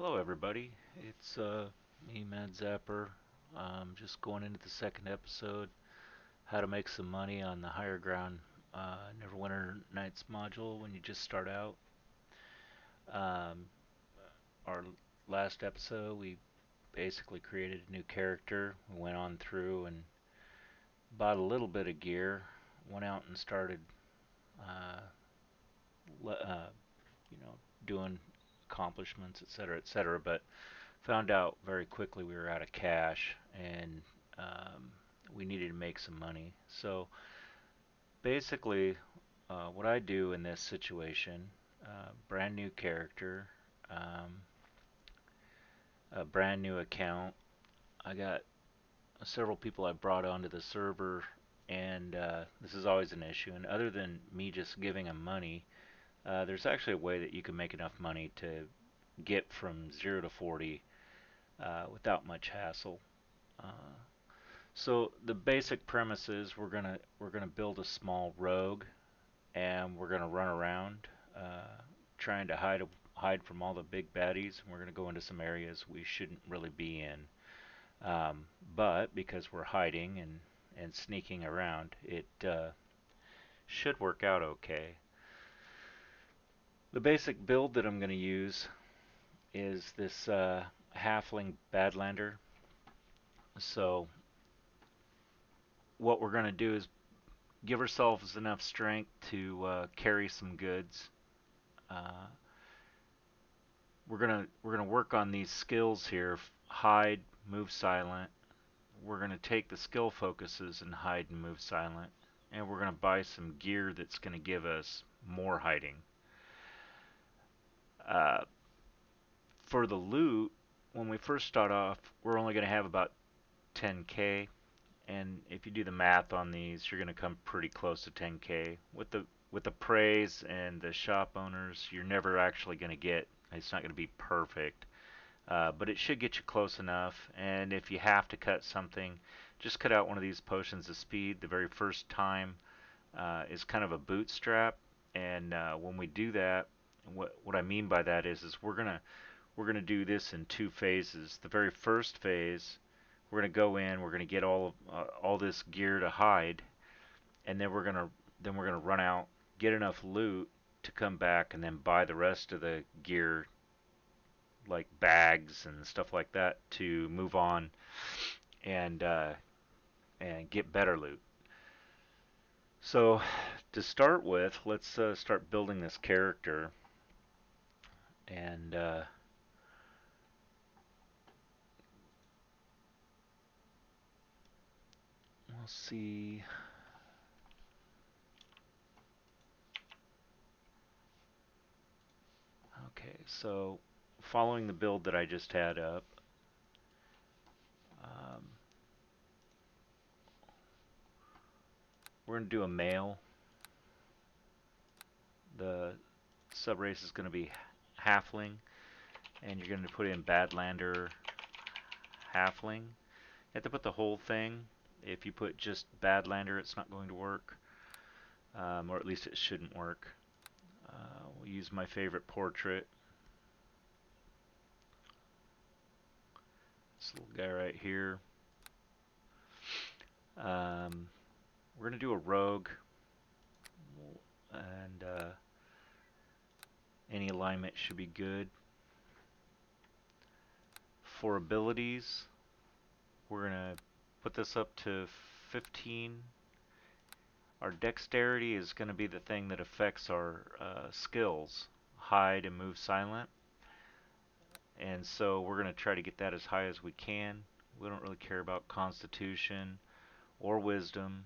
Hello, everybody. It's me, Mad Zapper. Just going into the second episode, how to make some money on the Higher Ground Neverwinter Nights module when you just start out. Um, our last episode, we basically created a new character. We went on through and bought a little bit of gear, went out and started, uh, le- uh, you know, doing accomplishments, etc., etc. But found out very quickly we were out of cash and um, we needed to make some money. So basically, what I do in this situation, brand new character, um, a brand new account. I got several people I brought onto the server, and this is always an issue. And other than me just giving them money, there's actually a way that you can make enough money to get from 0 to 40 without much hassle. Uh, So the basic premise is we're gonna build a small rogue, and we're gonna run around trying to hide from all the big baddies. And we're gonna go into some areas we shouldn't really be in, but because we're hiding and sneaking around, it should work out okay. The basic build that I'm gonna use is this halfling badlander. So what we're gonna do is give ourselves enough strength to carry some goods. Uh, we're gonna work on these skills here: hide, move silent. We're gonna take the skill focuses and hide and move silent, and we're gonna buy some gear that's gonna give us more hiding. Uh, for the loot, when we first start off, we're only gonna have about 10k, and if you do the math on these, you're gonna come pretty close to 10k. With the praise and the shop owners, you're never actually gonna get. It's not gonna be perfect, but it should get you close enough. And if you have to cut something, just cut out one of these potions of speed. The very first time is kind of a bootstrap, and when we do that, what I mean by that is we're gonna do this in two phases. The very first phase, we're gonna go in, we're gonna get all this gear to hide, and then we're gonna run out, get enough loot to come back, and then buy the rest of the gear, like bags and stuff like that, to move on and and get better loot. So to start with, let's start building this character, and we'll see. Okay, so following the build that I just had up, um, we're going to do a male. The subrace is going to be halfling, and you're going to put in badlander halfling. You have to put the whole thing. If you put just badlander, it's not going to work, or at least it shouldn't work. We'll use my favorite portrait, this little guy right here. We're going to do a rogue, and any alignment should be good. For abilities, we're going to put this up to 15. Our dexterity is going to be the thing that affects our skills, hide and move silent. And so we're going to try to get that as high as we can. We don't really care about constitution or wisdom,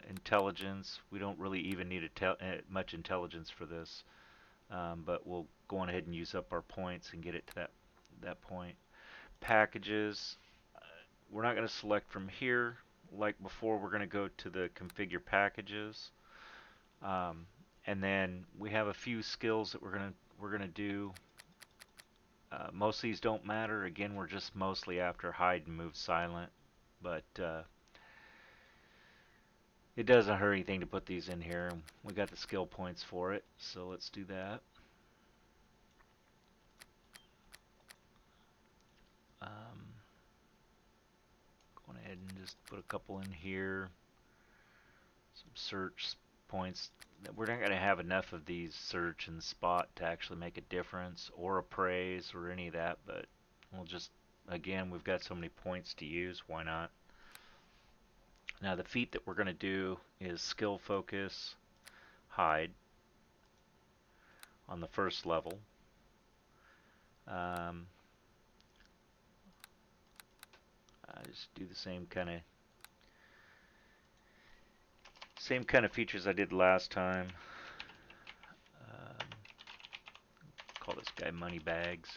intelligence. We don't really even need much intelligence for this, but we'll go on ahead and use up our points and get it to that point. Packages, we're not going to select from here like before. We're going to go to the configure packages, um, and then we have a few skills that we're gonna do. Most of these don't matter. Again, we're just mostly after hide and move silent, but it doesn't hurt anything to put these in here. We got the skill points for it, so let's do that. Went ahead and just put a couple in here. Some search points. We're not going to have enough of these search and spot to actually make a difference, or appraise, or any of that, but we'll just, again, we've got so many points to use, why not? Now the feat that we're going to do is skill focus, hide on the first level. I just do the same kind of features I did last time. Call this guy Money Bags.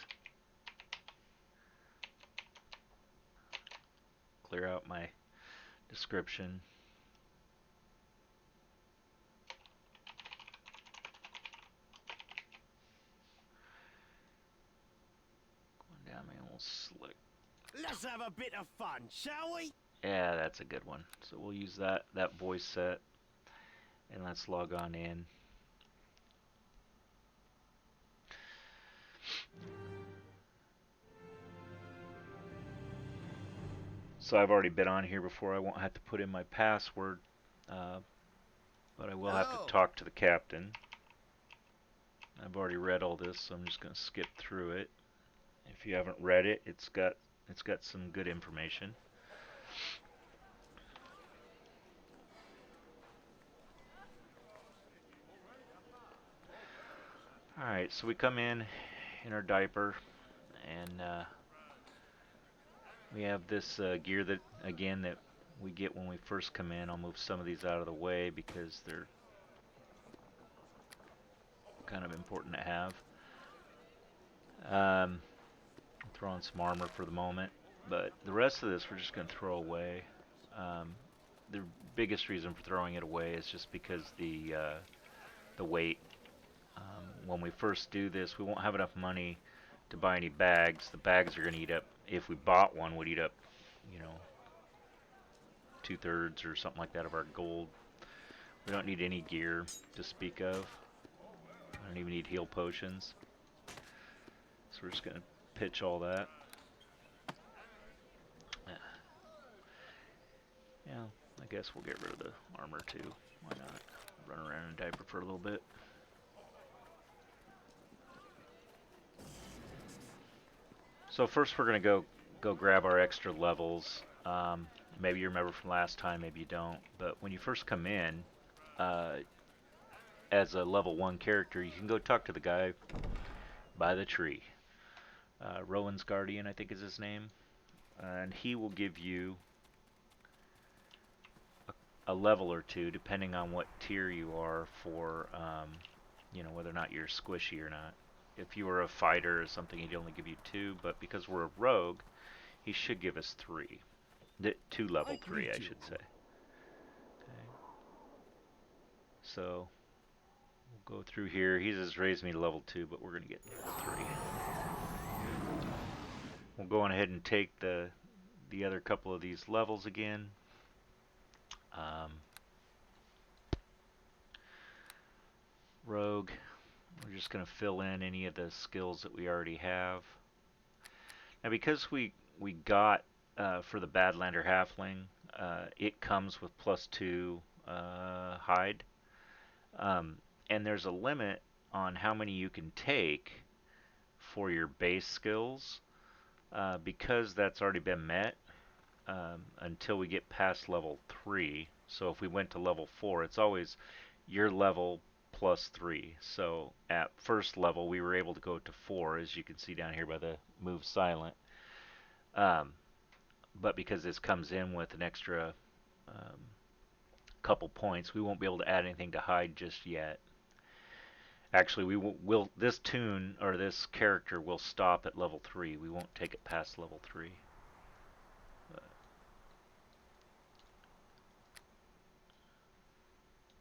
Clear out my description. Going down my old slick. Let's have a bit of fun, shall we? Yeah, that's a good one. So we'll use that voice set, and let's log on in. So I've already been on here before. I won't have to put in my password, but I will have to talk to the captain. I've already read all this, so I'm just going to skip through it. If you haven't read it, it's got some good information. Alright, so we come in our diaper, and we have this gear that we get when we first come in. I'll move some of these out of the way because they're kind of important to have. Throw on some armor for the moment, but the rest of this we're just going to throw away. The biggest reason for throwing it away is just because the weight. When we first do this, we won't have enough money to buy any bags. The bags are going to eat up, if we bought one, would eat up, 2/3 or something like that of our gold. We don't need any gear to speak of. I don't even need heal potions. So we're just going to pitch all that. Yeah, I guess we'll get rid of the armor too. Why not? Run around in a diaper for a little bit. So first we're going to go grab our extra levels. Maybe you remember from last time, maybe you don't. But when you first come in, as a level 1 character, you can go talk to the guy by the tree. Rowan's Guardian, I think is his name. And he will give you a level or two, depending on what tier you are for, whether or not you're squishy or not. If you were a fighter or something, he'd only give you 2, but because we're a rogue, he should give us 3. 2 level 3, I should say. Okay. So, we'll go through here. He just raised me to level 2, but we're going to get 3. We'll go on ahead and take the other couple of these levels again. Rogue, we're just going to fill in any of the skills that we already have. Now because we got for the Badlander Halfling, it comes with +2 hide. And there's a limit on how many you can take for your base skills, because that's already been met until we get past level 3. So if we went to level 4, it's always your level +3. So at first level we were able to go to 4, as you can see down here by the move silent. But because this comes in with an extra couple points, we won't be able to add anything to hide just yet. Actually, this tune or this character will stop at level 3. We won't take it past level 3.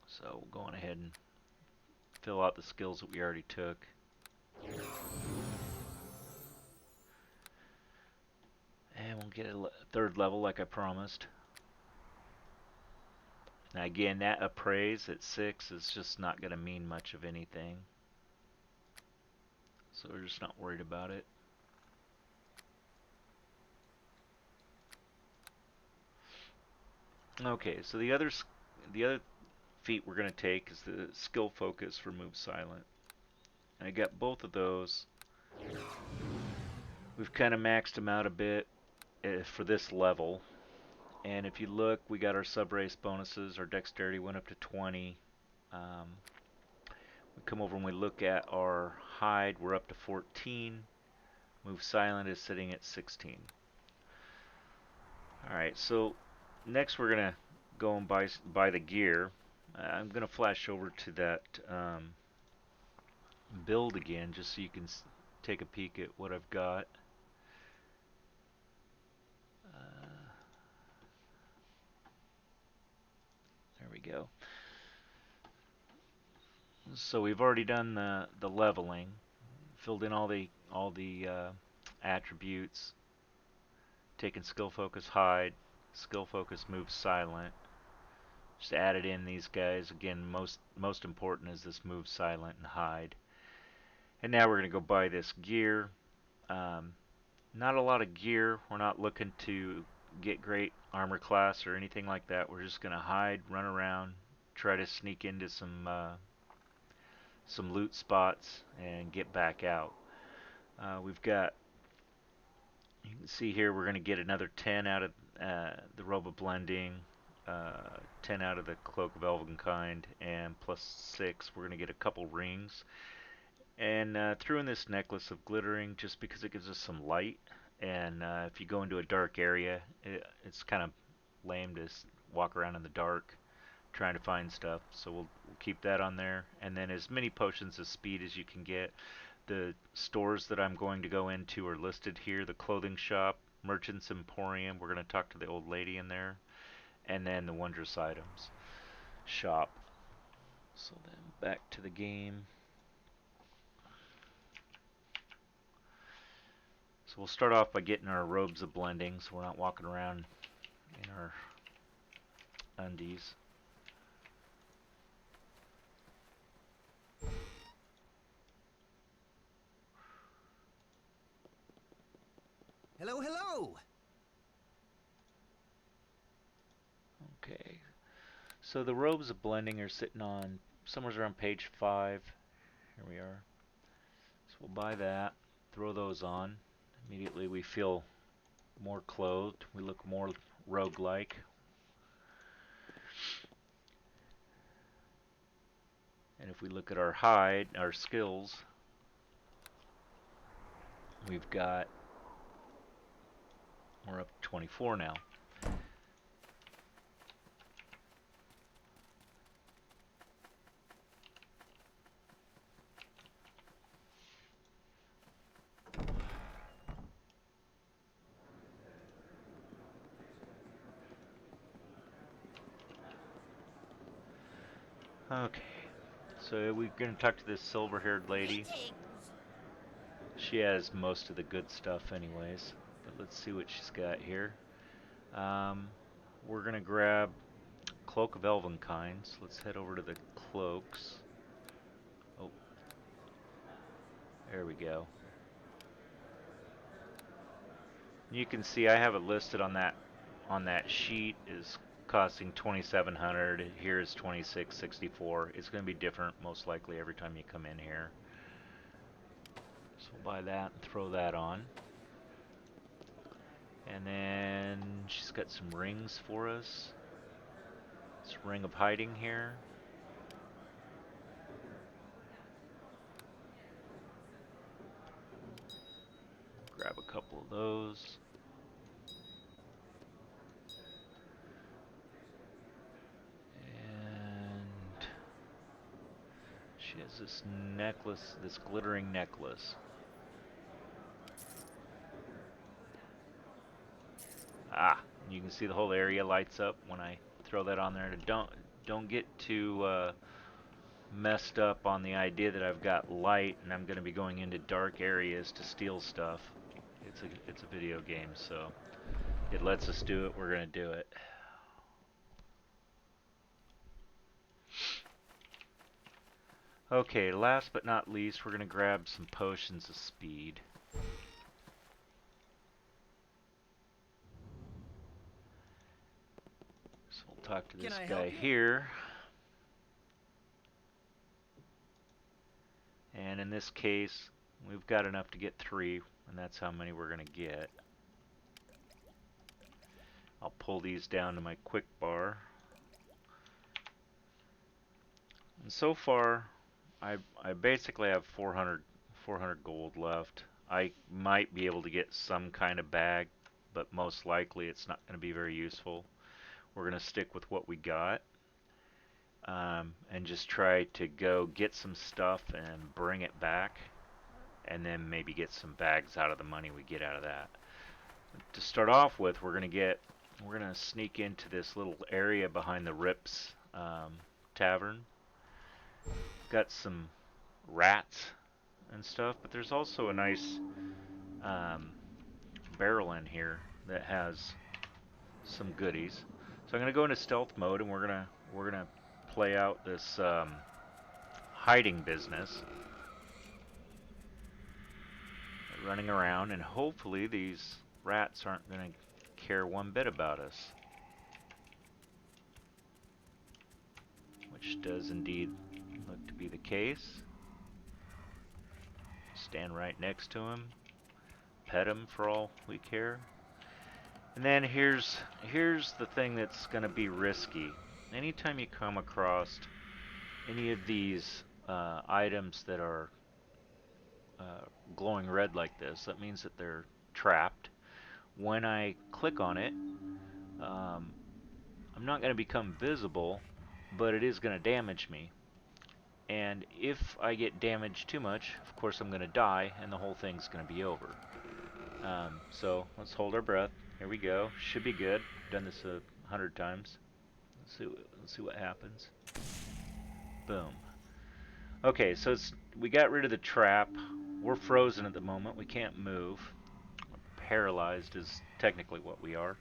So we'll go on ahead and fill out the skills that we already took. And we'll get a 3rd level like I promised. Now again, that appraise at 6 is just not going to mean much of anything. So we're just not worried about it. Okay, so the other feat we're gonna take is the skill focus for move silent. And I got both of those. We've kind of maxed them out a bit for this level. And if you look, we got our sub-race bonuses. Our dexterity went up to 20. We come over and we look at our hide. We're up to 14. Move silent is sitting at 16. Alright, so next we're going to go and buy the gear. I'm going to flash over to that build again just so you can take a peek at what I've got. There we go. So we've already done the leveling, filled in all the attributes, taken skill focus hide, skill focus move silent. Just added in these guys again. Most important is this move silent and hide. And now we're gonna go buy this gear. Um, Not a lot of gear. We're not looking to get great armor class or anything like that. We're just gonna hide, run around, try to sneak into some loot spots and get back out. We've got, you can see here, we're going to get another 10 out of the robe of blending, 10 out of the cloak of elvenkind, and plus 6 we're going to get a couple rings. And threw in this necklace of glittering just because it gives us some light. And if you go into a dark area, it's kind of lame to walk around in the dark trying to find stuff. So we'll keep that on there. And then as many potions of speed as you can get. The stores that I'm going to go into are listed here. The clothing shop, Merchant's Emporium. We're going to talk to the old lady in there. And then the Wondrous Items shop. So then back to the game. So we'll start off by getting our robes of blending so we're not walking around in our undies. Hello, hello! Okay. So the robes of blending are sitting on somewhere around page 5. Here we are. So we'll buy that, throw those on. Immediately we feel more clothed. We look more rogue-like. And if we look at our hide, our skills, we've got, we're up to 24 now. Okay, so we're going to talk to this silver-haired lady. She has most of the good stuff anyways, but let's see what she's got here. We're going to grab Cloak of Elvenkind, so let's head over to the cloaks. Oh, there we go. You can see I have it listed on that sheet is costing 2,700. Here is 2,664. It's going to be different most likely every time you come in here. So we'll buy that and throw that on. And then she's got some rings for us. This ring of hiding here. Grab a couple of those. And she has this necklace, this glittering necklace. Ah, you can see the whole area lights up when I throw that on there. Don't get too messed up on the idea that I've got light and I'm going to be going into dark areas to steal stuff. It's a video game, so it lets us do it. We're going to do it. Okay, last but not least, we're going to grab some potions of speed. So talk to Can this I guy help you? here. And in this case, we've got enough to get 3, and that's how many we're going to get. I'll pull these down to my quick bar. And so far, I basically have 400 gold left. I might be able to get some kind of bag, but most likely it's not going to be very useful. We're going to stick with what we got, and just try to go get some stuff and bring it back, and then maybe get some bags out of the money we get out of that. To start off with, we're gonna sneak into this little area behind the Rips tavern. Got some rats and stuff, but there's also a nice um, barrel in here that has some goodies. So I'm gonna go into stealth mode, and we're gonna play out this hiding business, running around, and hopefully these rats aren't gonna care one bit about us, which does indeed look to be the case. Stand right next to him, pet him for all we care. And then here's the thing that's going to be risky. Anytime you come across any of these items that are glowing red like this, that means that they're trapped. When I click on it, um, I'm not going to become visible, but it is going to damage me. And if I get damaged too much, of course I'm going to die, and the whole thing's going to be over. So let's hold our breath. Here we go. Should be good. Done this 100 times. Let's see what happens. Boom. Okay, so we got rid of the trap. We're frozen at the moment. We can't move. Paralyzed is technically what we are.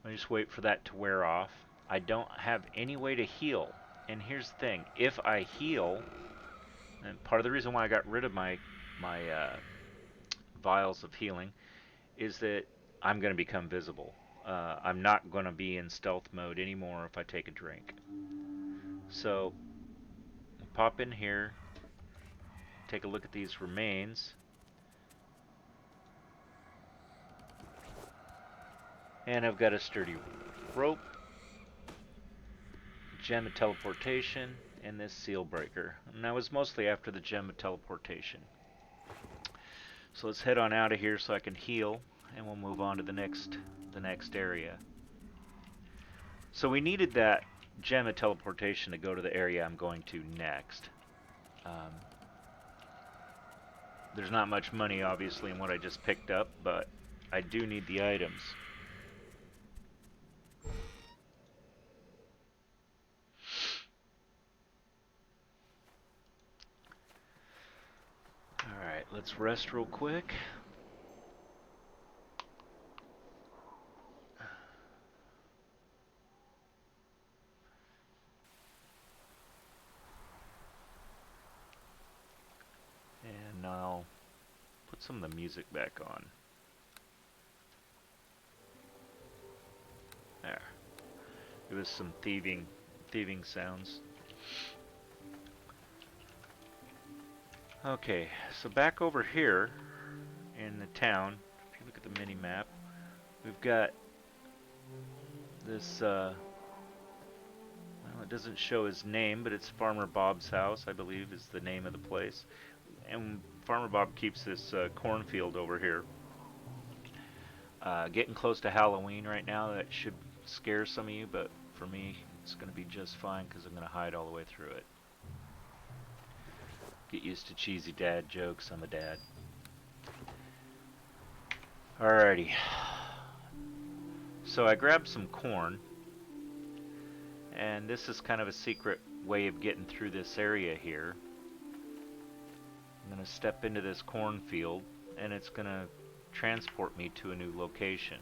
I just wait for that to wear off. I don't have any way to heal. And here's the thing: if I heal, and part of the reason why I got rid of my vials of healing is that I'm going to become visible. I'm not going to be in stealth mode anymore if I take a drink. So, pop in here, take a look at these remains, and I've got a sturdy rope, gem of teleportation, and this seal breaker. And I was mostly after the gem of teleportation. So let's head on out of here so I can heal, and we'll move on to the next area. So we needed that gem of teleportation to go to the area I'm going to next. There's not much money, obviously, in what I just picked up, but I do need the items. Alright, let's rest real quick. And I'll put some of the music back on. There. Give us some thieving sounds. Okay, so back over here in the town, if you look at the mini map, we've got this, well, it doesn't show his name, but it's Farmer Bob's house, I believe is the name of the place. And Farmer Bob keeps this cornfield over here. Getting close to Halloween right now, that should scare some of you, but for me, it's going to be just fine because I'm going to hide all the way through it. Get used to cheesy dad jokes. I'm a dad. Alrighty. So I grabbed some corn, and this is kind of a secret way of getting through this area here. I'm going to step into this cornfield, and it's going to transport me to a new location.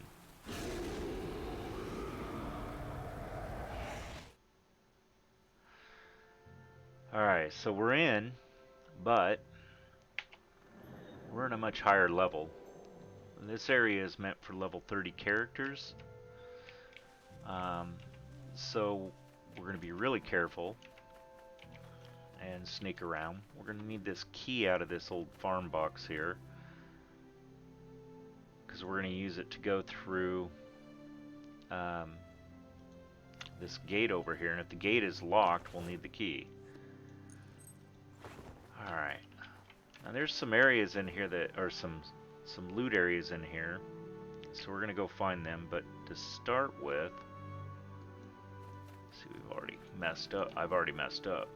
Alright, so we're in, but we're in a much higher level. This area is meant for level 30 characters. So we're going to be really careful and sneak around. We're going to need this key out of this old farm box here, because we're going to use it to go through this gate over here, and if the gate is locked, we'll need the key. Alright. Now there's some areas in here that are some loot areas in here, so we're going to go find them, but to start with, see, we've already messed up. I've already messed up.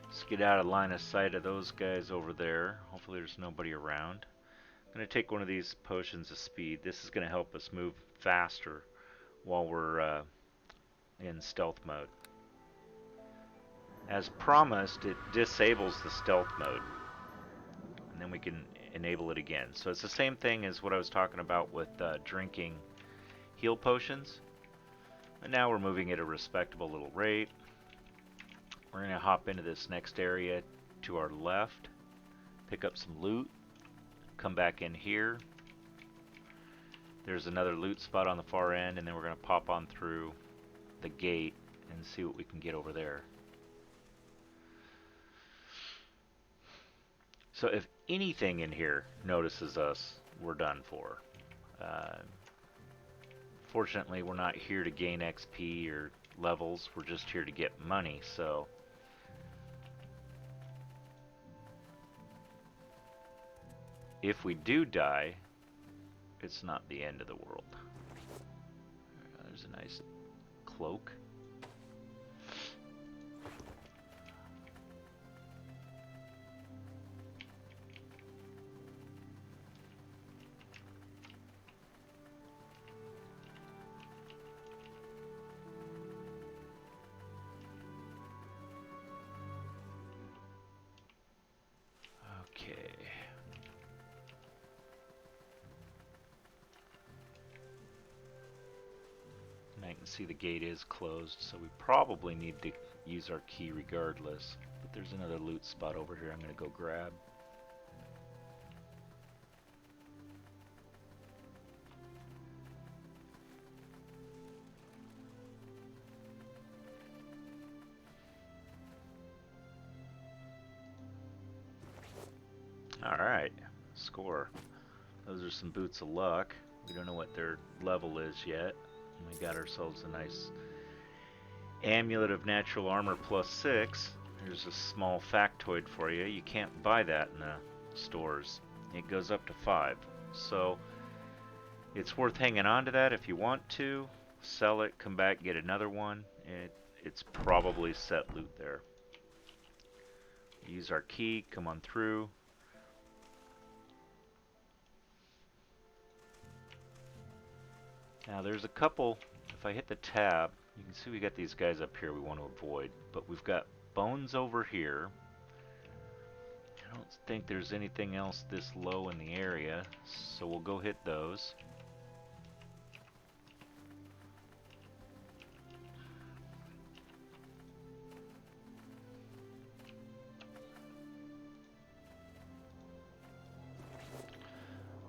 Let's get out of line of sight of those guys over there. Hopefully there's nobody around. I'm going to take one of these potions of speed. This is going to help us move faster while we're in stealth mode. As promised, it disables the stealth mode, and then we can enable it again. So it's the same thing as what I was talking about with drinking heal potions. And now we're moving at a respectable little rate. We're going to hop into this next area to our left, pick up some loot, come back in here. There's another loot spot on the far end, and then we're going to pop on through the gate and see what we can get over there. So if anything in here notices us, we're done for. Fortunately, we're not here to gain XP or levels. We're just here to get money, so if we do die, it's not the end of the world. There's a nice cloak. Okay. And I can see the gate is closed, so we probably need to use our key regardless. But there's another loot spot over here I'm going to go grab. Alright, score. Those are some boots of luck. We don't know what their level is yet. And we got ourselves a nice amulet of natural armor +6. Here's a small factoid for you. You can't buy that in the stores. It goes up to 5. So it's worth hanging on to that if you want to. Sell it, come back, get another one. It's probably set loot there. Use our key, come on through. Now there's a couple, if I hit the tab, you can see we got these guys up here we want to avoid, but we've got bones over here. I don't think there's anything else this low in the area, so we'll go hit those.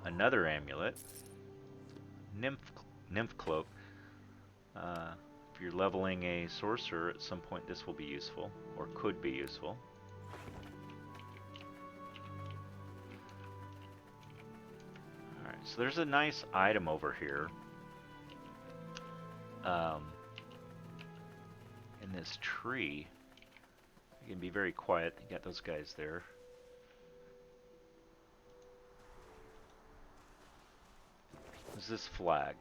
Another amulet. Nymph cloak. If you're leveling a sorcerer, at some point this will be useful, or could be useful. Alright, so there's a nice item over here. In this tree. You can be very quiet. You got those guys there. There's this flag.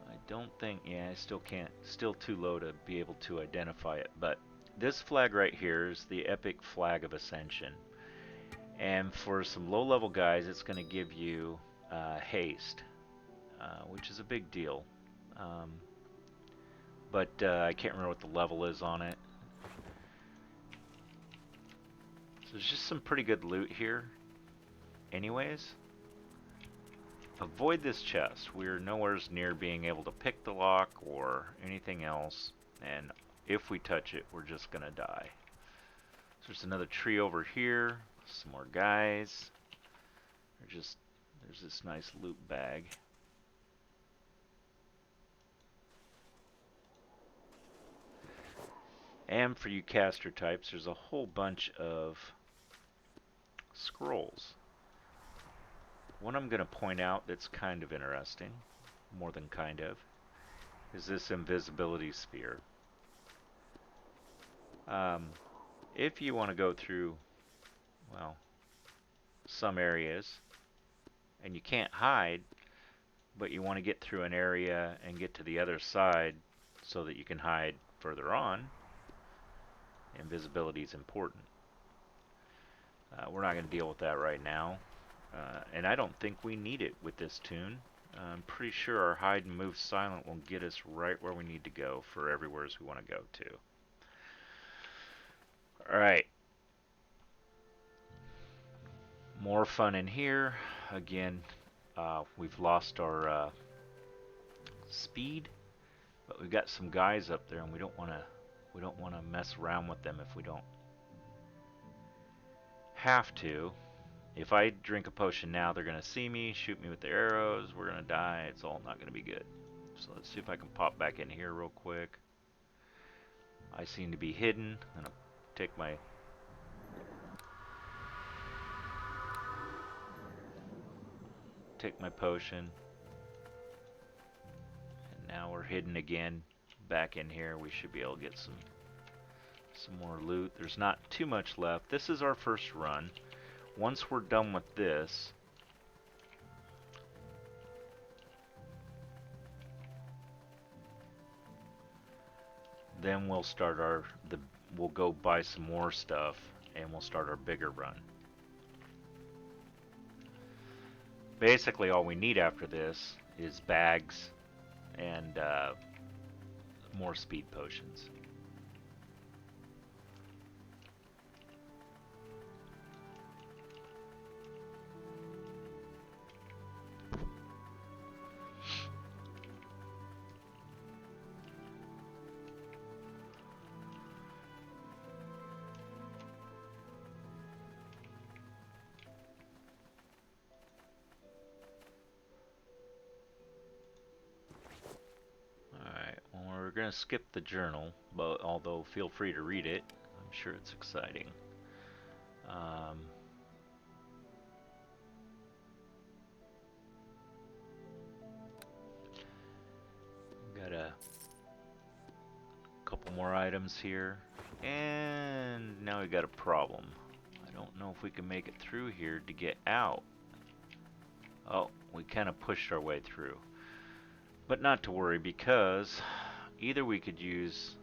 I don't think, yeah, I still can't, still too low to be able to identify it, but this flag right here is the epic flag of ascension, and for some low level guys it's going to give you haste, which is a big deal, but I can't remember what the level is on it. So there's just some pretty good loot here anyways. Avoid this chest. We're nowhere near being able to pick the lock or anything else, and if we touch it, we're just gonna die. So there's another tree over here, some more guys. There's this nice loot bag. And for you caster types, there's a whole bunch of scrolls. One I'm going to point out that's kind of interesting, more than kind of, is this invisibility sphere. If you want to go through, well, some areas, and you can't hide, but you want to get through an area and get to the other side so that you can hide further on, invisibility is important. We're not going to deal with that right now, and I don't think we need it with this tune. I'm pretty sure our hide and move silent will get us right where we need to go for everywhere we want to go to. Alright. More fun in here. Again, we've lost our speed, but we've got some guys up there, and we don't want to mess around with them if we don't have to. If I drink a potion now, they're gonna see me, shoot me with the arrows, we're gonna die, it's all not gonna be good. So let's see if I can pop back in here real quick. I seem to be hidden. I'm gonna take my potion. And now we're hidden again. Back in here, we should be able to get some more loot. There's not too much left. This is our first run. Once we're done with this, then we'll start we'll go buy some more stuff and we'll start our bigger run. Basically all we need after this is bags and more speed potions. We're going to skip the journal, but although feel free to read it. I'm sure it's exciting. Got a couple more items here, and now we got a problem. I don't know if we can make it through here to get out. Oh, we kind of pushed our way through. But not to worry, because either we could use,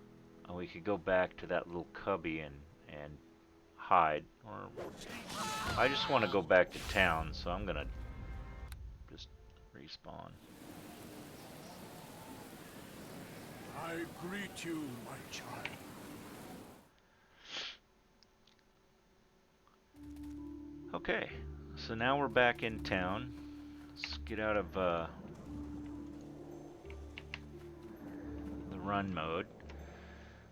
we could go back to that little cubby and hide, or I just want to go back to town, so I'm gonna just respawn. I greet you, my child. Okay, so now we're back in town. Let's get out of the run mode.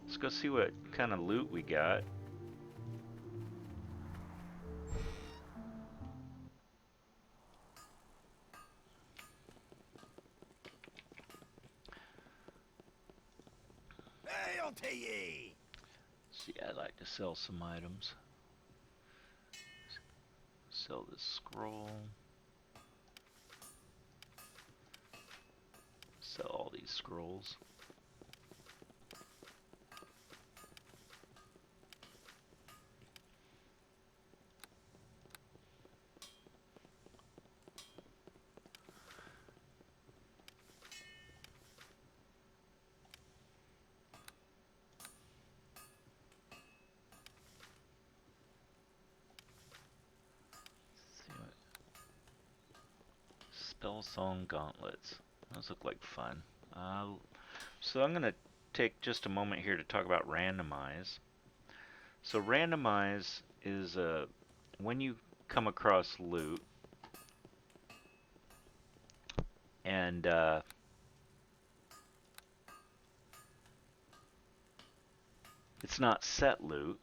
Let's go see what kind of loot we got. Hail to ye! See, I'd like to sell some items. Sell this scroll. Sell all these scrolls. Spell Song Gauntlets. Those look like fun. So I'm going to take just a moment here to talk about randomize. So randomize is when you come across loot and it's not set loot,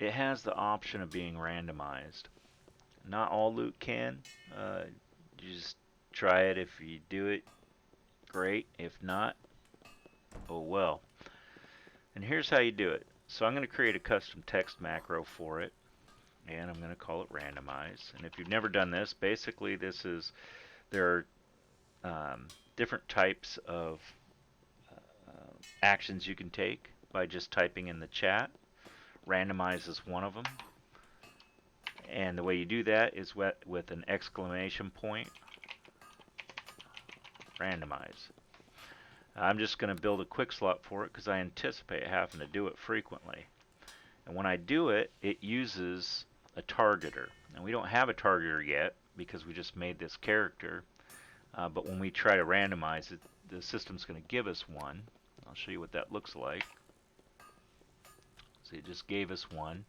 it has the option of being randomized. Not all loot can. You just try it. If you do it, great. If not, oh well. And here's how you do it. So I'm going to create a custom text macro for it, and I'm going to call it randomize. And if you've never done this, basically there are different types of actions you can take by just typing in the chat. Randomize is one of them. And the way you do that is with an exclamation point, randomize. I'm just going to build a quick slot for it because I anticipate having to do it frequently. And when I do it, it uses a targeter. And we don't have a targeter yet because we just made this character. But when we try to randomize it, the system's going to give us one. I'll show you what that looks like. So it just gave us one.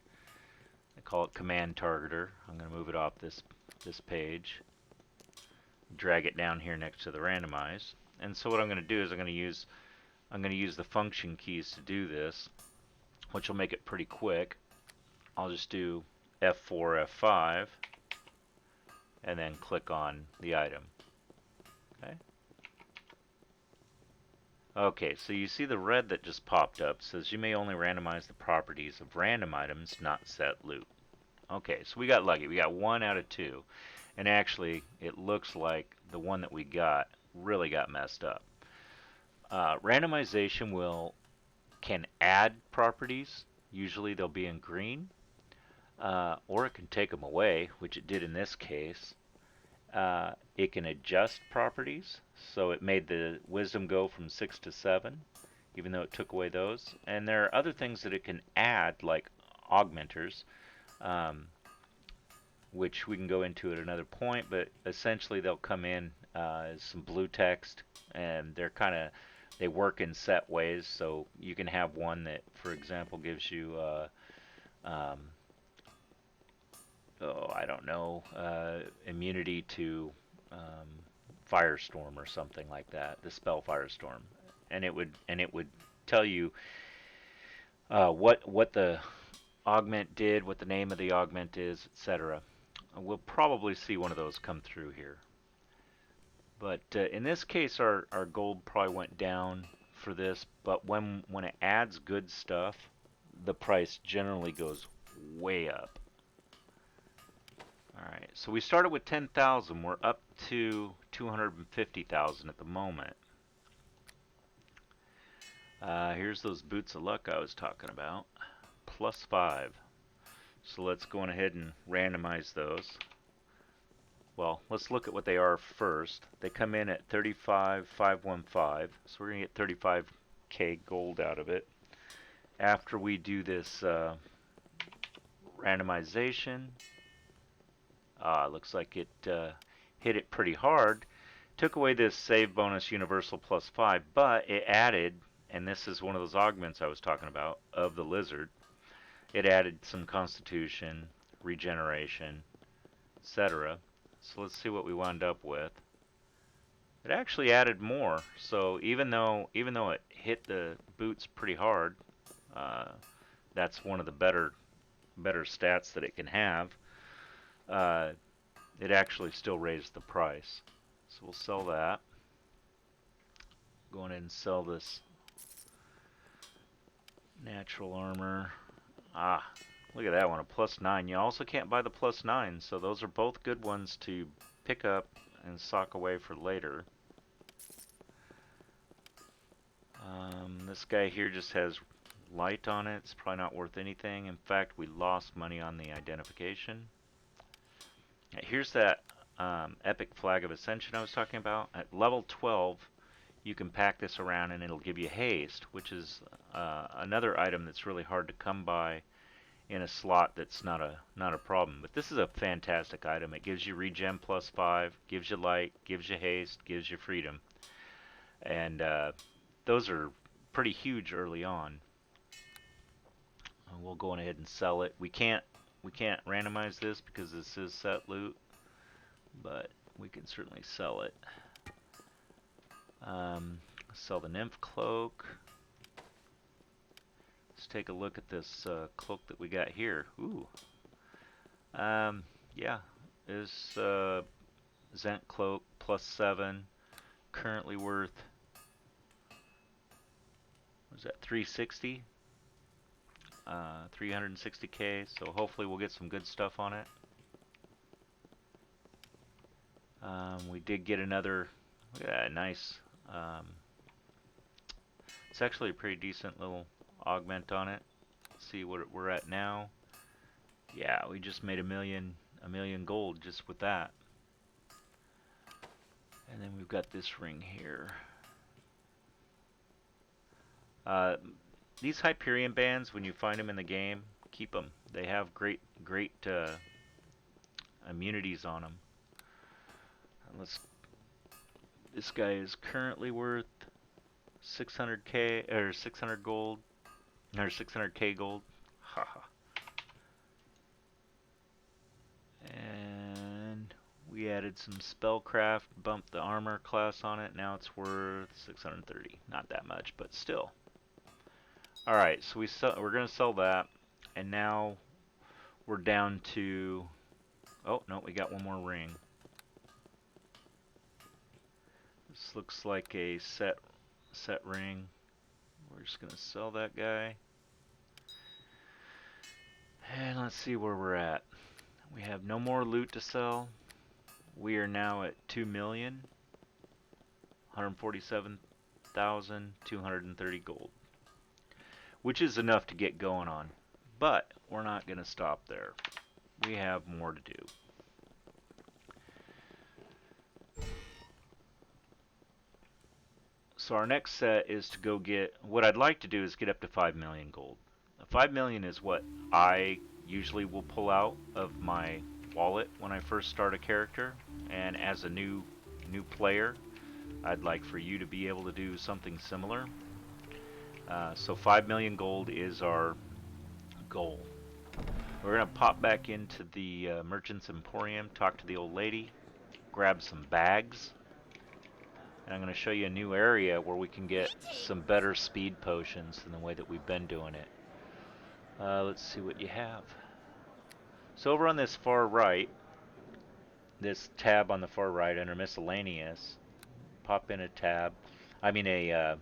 I call it command targeter. I'm going to move it off this page. Drag it down here next to the randomize. And so what I'm going to do is I'm going to use the function keys to do this, which will make it pretty quick. I'll just do F4, F5, and then click on the item. Okay. Okay, so you see the red that just popped up says you may only randomize the properties of random items, not set loot. Okay, so we got lucky. We got 1 out of 2. And actually, it looks like the one that we got really got messed up. Randomization can add properties. Usually they'll be in green. Or it can take them away, which it did in this case. It can adjust properties, so it made the wisdom go from 6 to 7, even though it took away those. And there are other things that it can add, like augmenters, which we can go into at another point, but essentially they'll come in as some blue text, and they work in set ways. So you can have one that, for example, gives you I don't know, immunity to Firestorm or something like that, the spell Firestorm, and it would tell you what the augment did, what the name of the augment is, etc. We'll probably see one of those come through here. But in this case, our gold probably went down for this, but when it adds good stuff, the price generally goes way up. Alright, so we started with 10,000. We're up to 250,000 at the moment. Here's those boots of luck I was talking about. +5. So let's go on ahead and randomize those. Well, let's look at what they are first. They come in at 35,515. So we're going to get 35k gold out of it. After we do this randomization, looks like it hit it pretty hard. Took away this save bonus universal +5, but it added, and this is one of those augments I was talking about, of the lizard. It added some constitution, regeneration, etc. So let's see what we wound up with. It actually added more. So even though it hit the boots pretty hard, that's one of the better stats that it can have. It actually still raised the price. So we'll sell that. Go ahead and sell this natural armor. Look at that one, a +9. You also can't buy the +9, so those are both good ones to pick up and sock away for later. This guy here just has light on it. It's probably not worth anything. In fact, we lost money on the identification. Here's that epic flag of ascension I was talking about. At level 12, you can pack this around and it'll give you haste, which is another item that's really hard to come by in a slot that's not a problem. But this is a fantastic item. It gives you regen +5, gives you light, gives you haste, gives you freedom, and those are pretty huge early on. We'll go on ahead and sell it. We can't randomize this because this is set loot, but we can certainly sell it. Sell the nymph cloak. Let's take a look at this cloak that we got here. Ooh. Yeah, this Zent cloak +7, currently worth, what is that, 360? 360k, so hopefully we'll get some good stuff on it. We did get another, nice, it's actually a pretty decent little augment on it. Let's see what we're at now. Yeah, we just made a million gold just with that. And then we've got this ring here. These Hyperion bands, when you find them in the game, keep them. They have great immunities on them. This guy is currently worth 600k or 600 gold or 600k gold. Haha. And we added some spellcraft, bumped the armor class on it. Now it's worth 630. Not that much, but still. All right, so we're gonna sell that, and now we're down to. Oh no, we got one more ring. This looks like a set ring. We're just gonna sell that guy. And let's see where we're at. We have no more loot to sell. We are now at 2,147,230 gold, which is enough to get going on. But we're not gonna stop there. We have more to do. So our next set is to go get, what I'd like to do is get up to 5 million gold. 5 million is what I usually will pull out of my wallet when I first start a character, and as a new player, I'd like for you to be able to do something similar. So 5 million gold is our goal. We're going to pop back into the Merchant's Emporium, talk to the old lady, grab some bags. And I'm going to show you a new area where we can get some better speed potions than the way that we've been doing it. Let's see what you have. So over on this far right, this tab on the far right under miscellaneous, pop in a tab. I mean a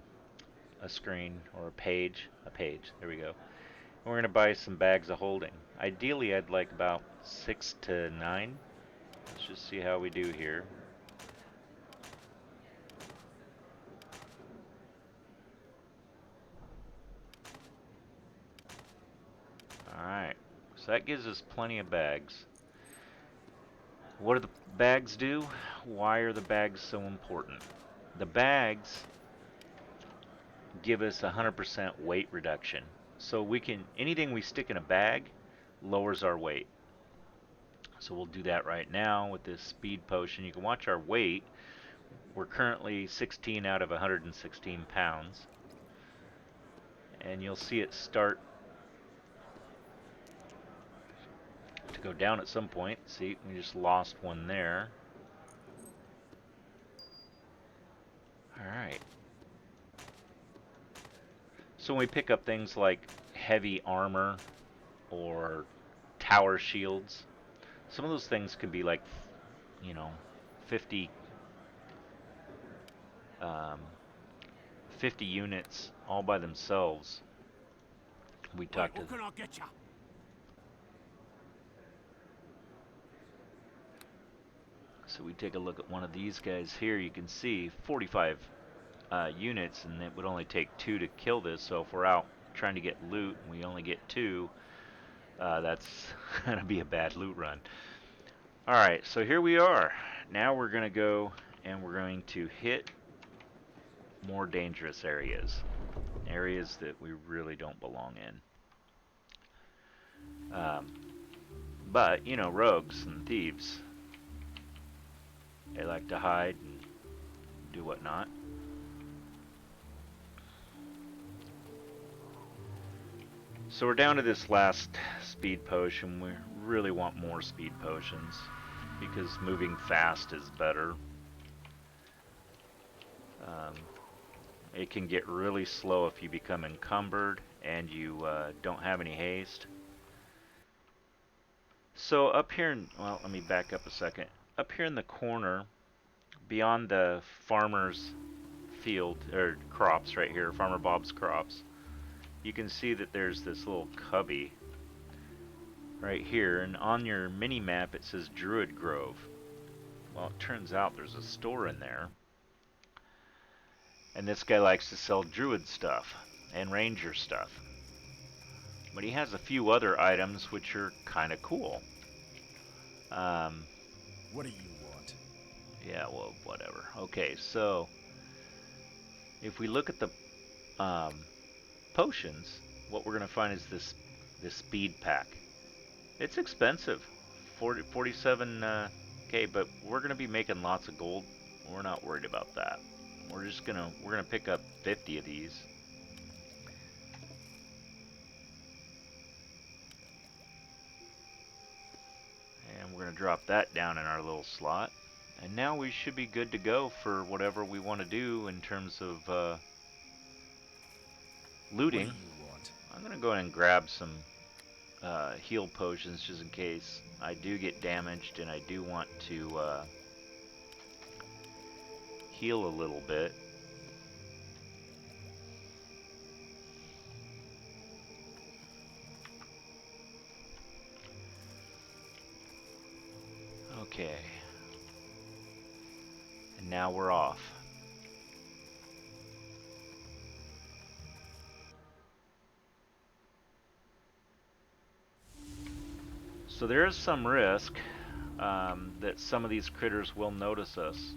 screen or a page. There we go. And we're going to buy some bags of holding. Ideally, I'd like about 6 to 9. Let's just see how we do here. Alright, so that gives us plenty of bags. What do the bags do? Why are the bags so important? The bags give us 100% weight reduction. So we can, anything we stick in a bag lowers our weight. So we'll do that right now with this speed potion. You can watch our weight. We're currently 16 out of 116 pounds. And you'll see it start to go down at some point. See, we just lost one there. Alright. So when we pick up things like heavy armor or tower shields, some of those things can be like, 50 50 units all by themselves. We talked to What can I get ya? So we take a look at one of these guys here. You can see 45 units, and it would only take 2 to kill this. So if we're out trying to get loot and we only get 2, that's gonna be a bad loot run. Alright, so here we are. Now we're gonna go and we're going to hit more dangerous areas. Areas that we really don't belong in. But, rogues and thieves, they like to hide and do whatnot. So we're down to this last speed potion. We really want more speed potions because moving fast is better. It can get really slow if you become encumbered and you don't have any haste. So up here, well, let me back up a second. Up here in the corner, beyond the farmer's field, or crops right here, Farmer Bob's crops, you can see that there's this little cubby right here, and on your mini map it says Druid Grove. Well, it turns out there's a store in there, and this guy likes to sell druid stuff and ranger stuff. But he has a few other items which are kind of cool. What do you want? Yeah, well, whatever. Okay, so if we look at the potions, what we're going to find is this speed pack. It's expensive, 47k, but we're going to be making lots of gold. We're not worried about that. We're gonna pick up 50 of these. And we're gonna drop that down in our little slot. And now we should be good to go for whatever we want to do in terms of looting. What do you want? I'm gonna go ahead and grab some heal potions just in case I do get damaged and I do want to heal a little bit. Okay. And now we're off. So there is some risk that some of these critters will notice us.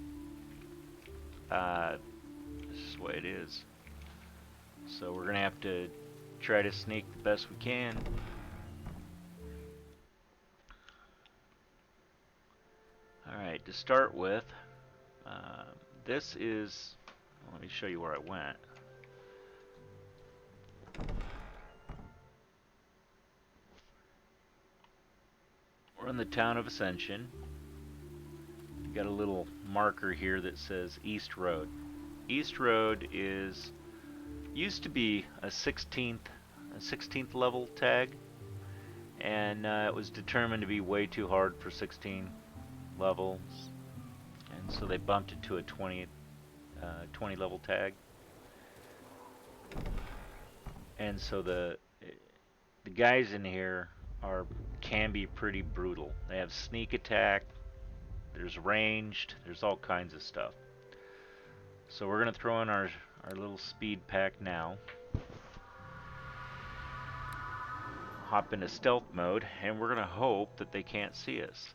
This is the way it is. So we're gonna have to try to sneak the best we can. Alright, to start with, this is, let me show you where I went. We're in the town of Ascension. We've got a little marker here that says East Road. East Road used to be a 16th level tag, and it was determined to be way too hard for 16 levels, and so they bumped it to a 20 level tag. And so the guys in here can be pretty brutal. They have sneak attack, there's ranged, there's all kinds of stuff. So we're gonna throw in our little speed pack now. Hop into stealth mode, and we're gonna hope that they can't see us.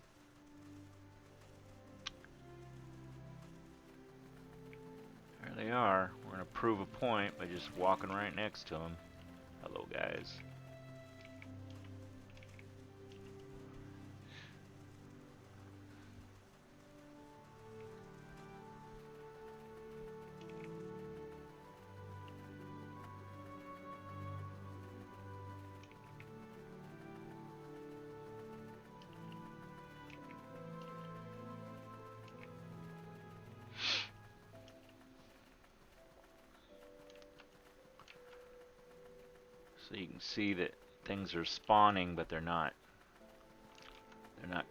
There they are. We're gonna prove a point by just walking right next to them. Hello, guys. So you can see that things are spawning, but they're not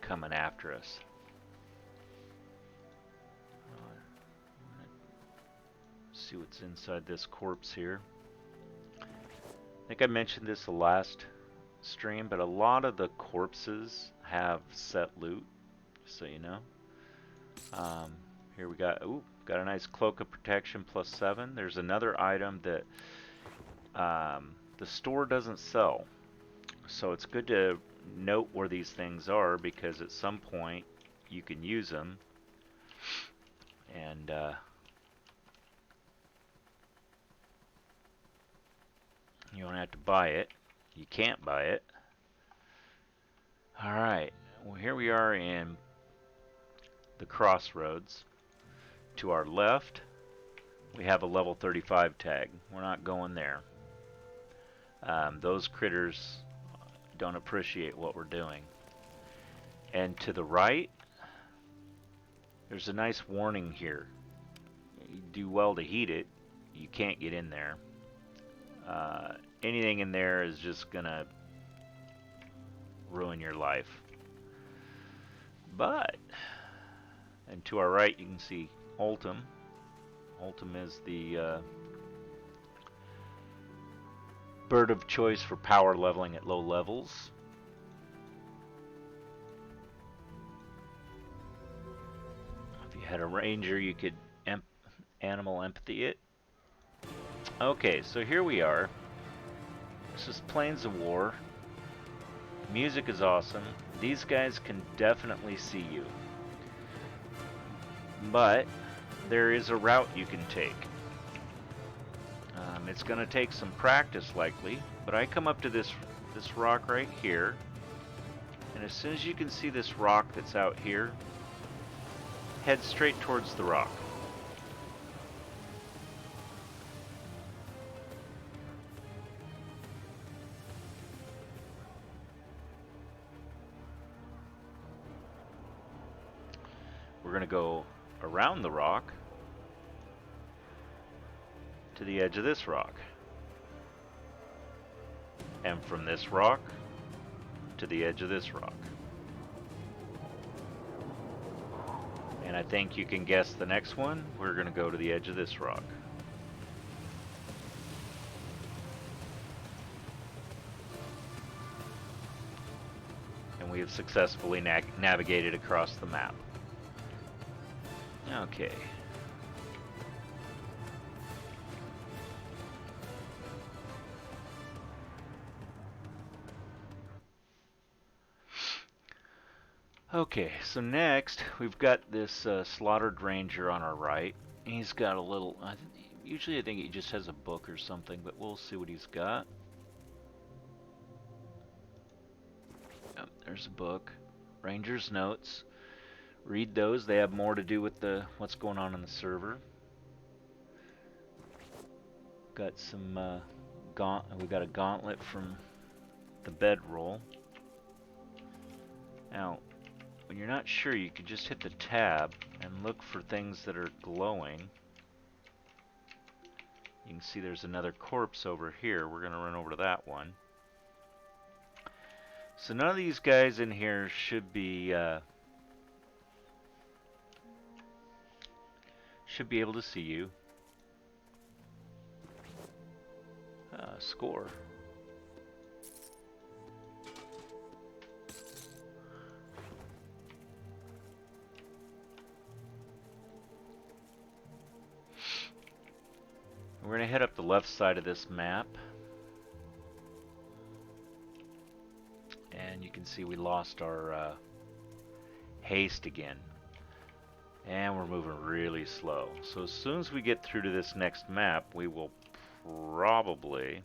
coming after us. See what's inside this corpse here. I think I mentioned this the last stream, but a lot of the corpses have set loot, so you know. Here we got a nice cloak of protection +7. There's another item that the store doesn't sell, so it's good to note where these things are, because at some point you can use them, and you don't have to buy it. You can't buy it. Alright, well, here we are in the crossroads. To our left, we have a level 35 tag. We're not going there. Those critters don't appreciate what we're doing. And to the right, there's a nice warning here. You do well to heed it. You can't get in there. Anything in there is just gonna ruin your life. But, and to our right, you can see Ultim. Ultim is the bird of choice for power leveling at low levels. If you had a ranger, you could animal empathy it. Okay, so here we are. This is Plains of War. The music is awesome. These guys can definitely see you. But there is a route you can take. It's going to take some practice likely, but I come up to this rock right here, and as soon as you can see this rock that's out here, head straight towards the rock. We're going to go around the rock to the edge of this rock. And from this rock to the edge of this rock. And I think you can guess the next one. We're going to go to the edge of this rock. And we have successfully navigated across the map. Okay. Okay, so next we've got this slaughtered ranger on our right. He's got a little, usually I think he just has a book or something, but we'll see what he's got. Yep, there's a book. Ranger's notes. Read those. They have more to do with what's going on in the server. Got some we got a gauntlet from the bedroll. Now, when you're not sure, you could just hit the tab and look for things that are glowing. You can see there's another corpse over here. We're going to run over to that one. So none of these guys in here should be able to see you. Score. We're going to head up the left side of this map. And you can see we lost our haste again. And we're moving really slow. So as soon as we get through to this next map, we will probably...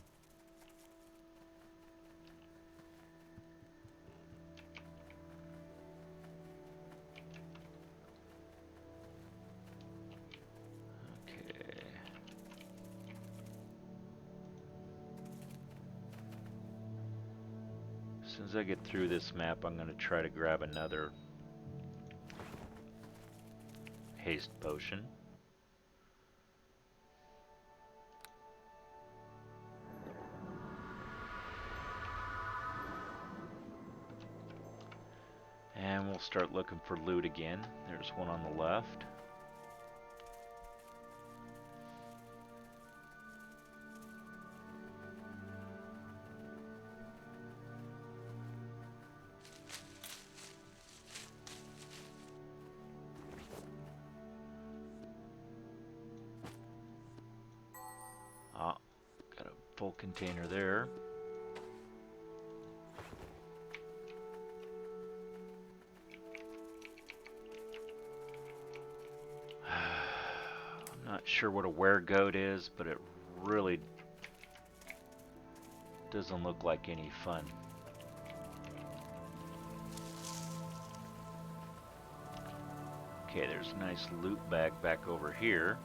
As soon as I get through this map, I'm going to try to grab another haste potion. And we'll start looking for loot again. There's one on the left. Got a full container there. I'm not sure what a weregoat is, but it really doesn't look like any fun. Okay, there's a nice loot bag back over here.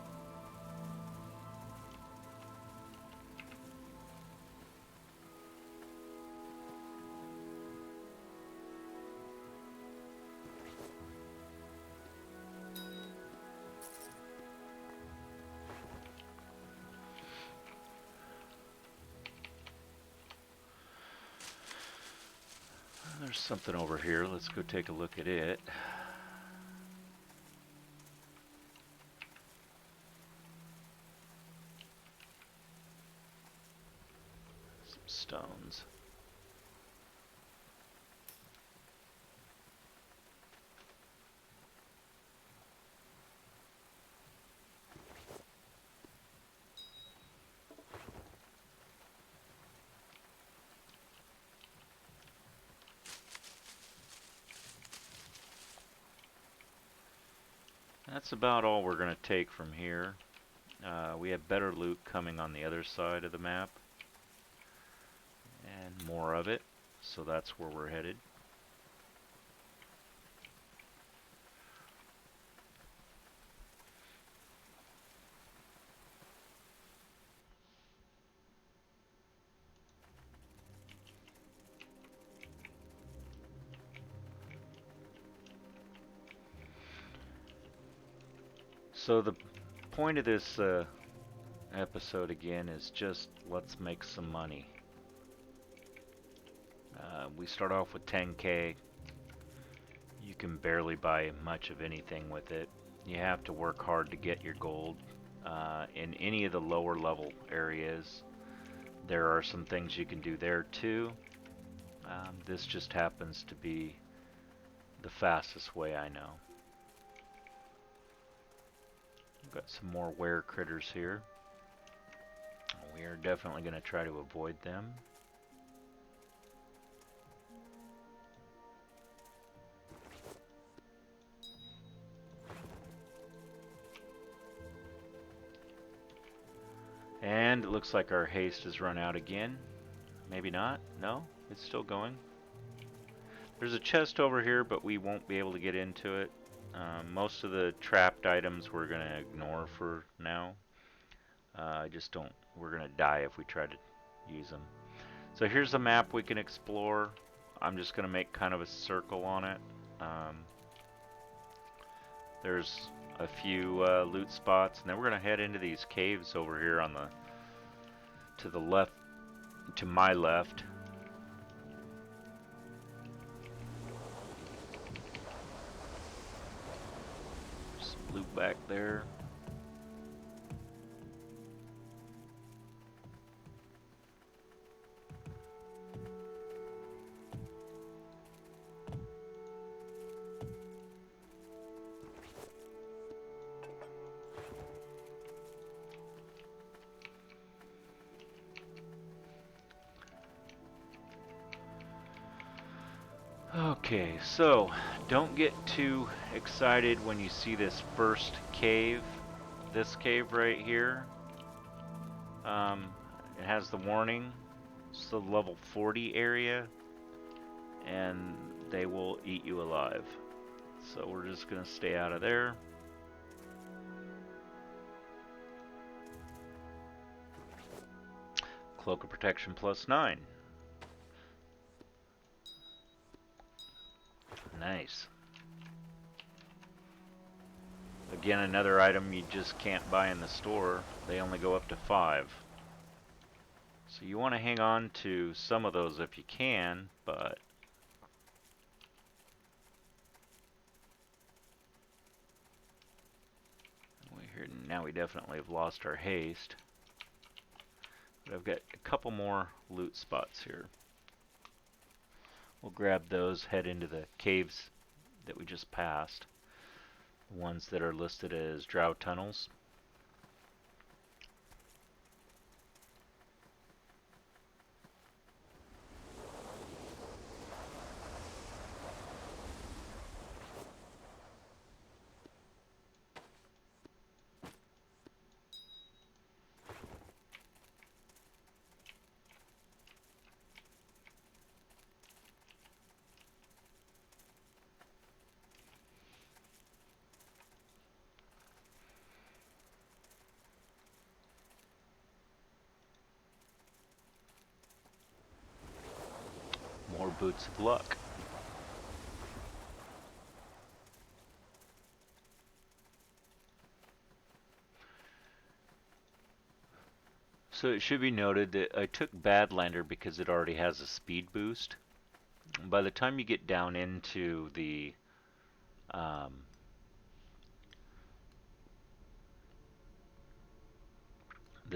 There's something over here. Let's go take a look at it. That's about all we're going to take from here. We have better loot coming on the other side of the map. And more of it. So that's where we're headed. So the point of this episode again is just let's make some money. We start off with 10K. You can barely buy much of anything with it. You have to work hard to get your gold. In any of the lower level areas, there are some things you can do there too. This just happens to be the fastest way I know. We've got some more were critters here. We are definitely going to try to avoid them. And it looks like our haste has run out again. Maybe not. No, it's still going. There's a chest over here, but we won't be able to get into it. Most of the trapped items we're going to ignore for now. Just don't. We're going to die if we try to use them. So here's a map we can explore. I'm just going to make kind of a circle on it. There's a few loot spots, and then we're going to head into these caves over here on to the left, to my left. Just loot back there. Okay, so don't get too excited when you see this first cave. This cave right here. It has the warning. It's the level 40 area, and they will eat you alive. So we're just gonna stay out of there. Cloak of Protection +9. Nice. Again, another item you just can't buy in the store. They only go up to 5. So you want to hang on to some of those if you can, but now we definitely have lost our haste. But I've got a couple more loot spots here. We'll grab those, head into the caves that we just passed. The ones that are listed as drow tunnels. More boots of luck. So it should be noted that I took Badlander because it already has a speed boost. By the time you get down into the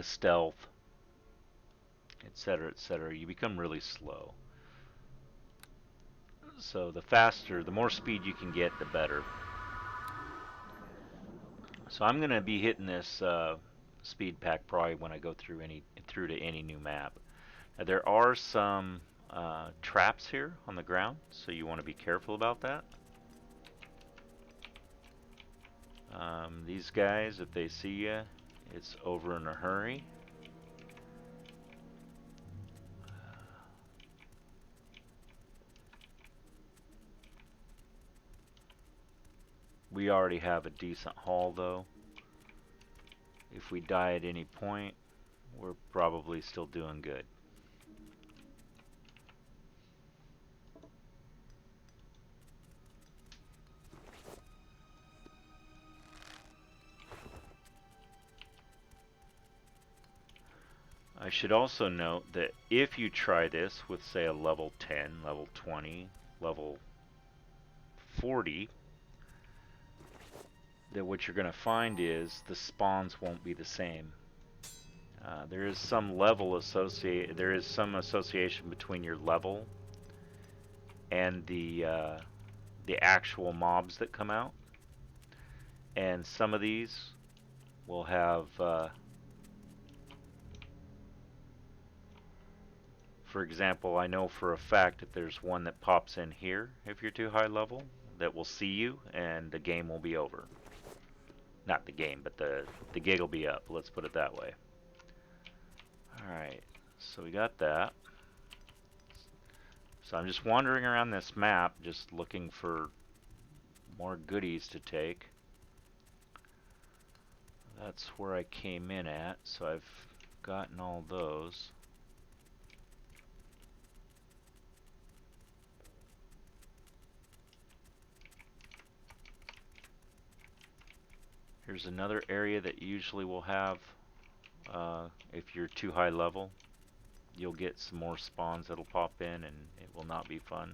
stealth, etc., you become really slow. So the more speed you can get, the better. So I'm gonna be hitting this speed pack probably when I go through to any new map. Now, there are some traps here on the ground, so you want to be careful about that. These guys, if they see you, it's over in a hurry. We already have a decent haul though. If we die at any point, we're probably still doing good. I should also note that if you try this with, say, a level 10, level 20, level 40, that what you're going to find is the spawns won't be the same. There is some association between your level and the actual mobs that come out, and some of these will have for example, I know for a fact that there's one that pops in here if you're too high level that will see you and the game will be over. Not the game, but the gig will be up, let's put it that way. Alright, so we got that. So I'm just wandering around this map, just looking for more goodies to take. That's where I came in at, so I've gotten all those. Here's another area that usually will have, if you're too high level, you'll get some more spawns that'll pop in and it will not be fun.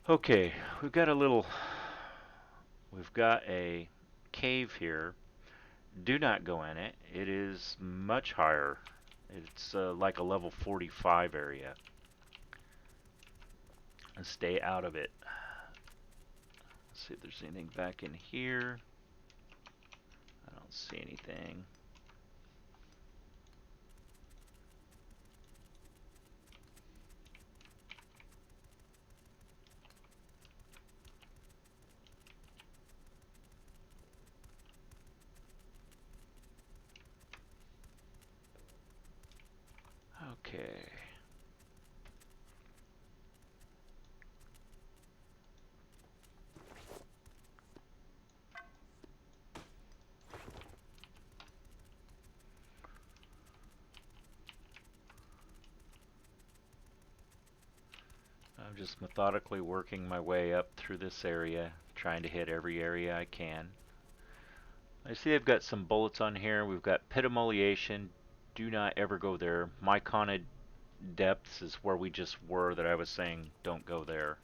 Okay, we've got a cave here. Do not go in it. It is much higher. It's like a level 45 area. And stay out of it. Let's see if there's anything back in here. I don't see anything. Okay. I'm just methodically working my way up through this area, trying to hit every area I can. I see I've got some bullets on here. We've got Pit Immolation. Do not ever go there. Myconid Depths is where we just were that I was saying don't go there.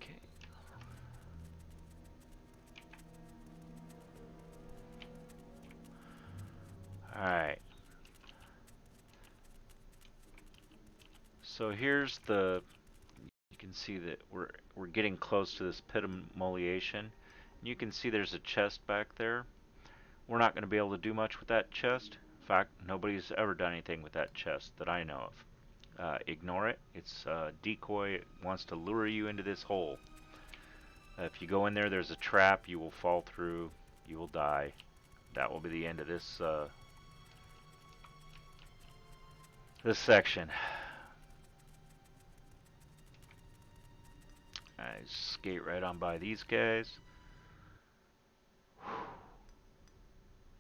Okay. Alright. So here's the, you can see that we're getting close to this Pit Immolation. You can see there's a chest back there. We're not going to be able to do much with that chest. In fact, nobody's ever done anything with that chest that I know of. Ignore it. It's a decoy. It wants to lure you into this hole. If you go in there, there's a trap. You will fall through. You will die. That will be the end of this this section. I skate right on by these guys.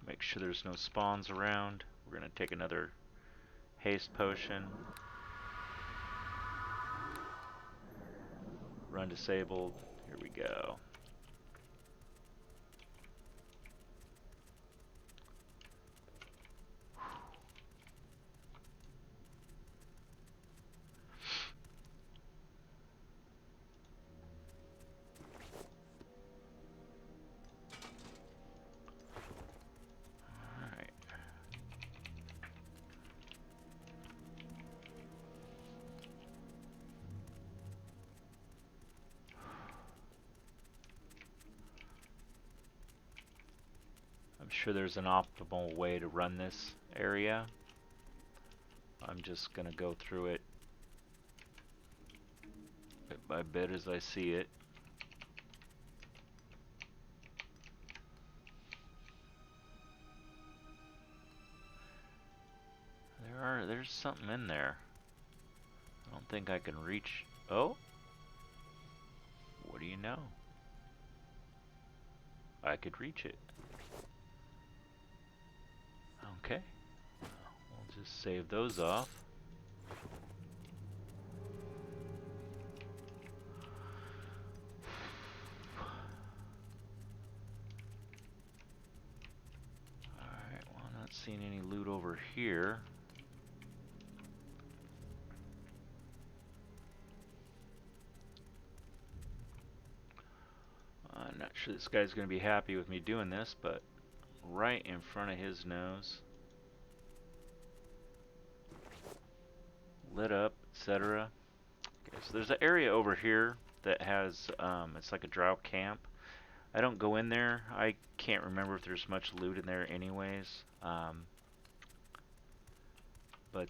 Make sure there's no spawns around. We're going to take another haste potion. Run disabled. Here we go. Alright. I'm sure there's an optimal way to run this area. I'm just gonna go through it bit by bit as I see it. There's something in there. I don't think I can reach. Oh, what do you know? I could reach it. Okay, we'll just save those off. Alright, well, I'm not seeing any loot over here. I'm not sure this guy's going to be happy with me doing this, but right in front of his nose, lit up, etc. Okay, so there's an area over here that has, it's like a drow camp. I don't go in there. I can't remember if there's much loot in there anyways. But